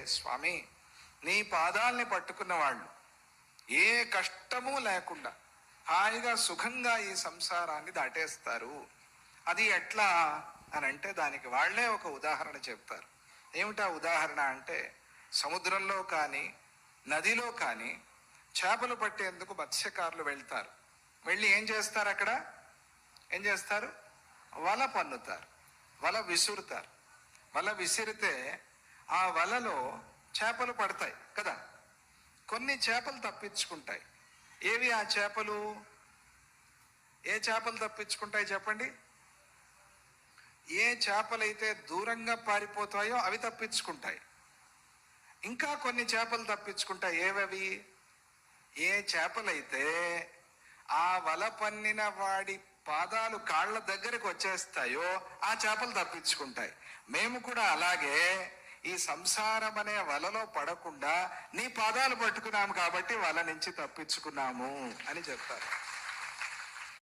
స్వామి, నీ పాదాల్ని పట్టుకున్న వాళ్ళు ఏ కష్టము లేకుండా హాయిగా సుఖంగా ఈ సంసారాన్ని దాటేస్తారు. అది ఎట్లా అని అంటే దానికి వాళ్లే ఒక ఉదాహరణ చెప్తారు. ఏమిటా ఉదాహరణ అంటే, సముద్రంలో కానీ నదిలో కానీ చేపలు పట్టేందుకు మత్స్యకారులు వెళ్తారు. వెళ్ళి ఏం చేస్తారు? అక్కడ ఏం చేస్తారు? వల పన్నుతారు, వల విసురుతారు. వల విసిరితే ఆ వలలో చేపలు పడతాయి కదా. కొన్ని చేపలు తప్పించుకుంటాయి. ఏవి ఆ చేపలు? ఏ చేపలు తప్పించుకుంటాయి చెప్పండి? ఏ చేపలైతే దూరంగా పారిపోతాయో అవి తప్పించుకుంటాయి. ఇంకా కొన్ని చేపలు తప్పించుకుంటాయి. ఏవవి? ఏ చేపలైతే ఆ వల పన్నిన వాడి పాదాలు కాళ్ళ దగ్గరకు వచ్చేస్తాయో ఆ చేపలు తప్పించుకుంటాయి. మేము కూడా అలాగే ఈ సంసారం అనే వలలో పడకుండా నీ పాదాలు పట్టుకున్నాము కాబట్టి వల నుంచి తప్పించుకున్నాము అని చెప్తారు.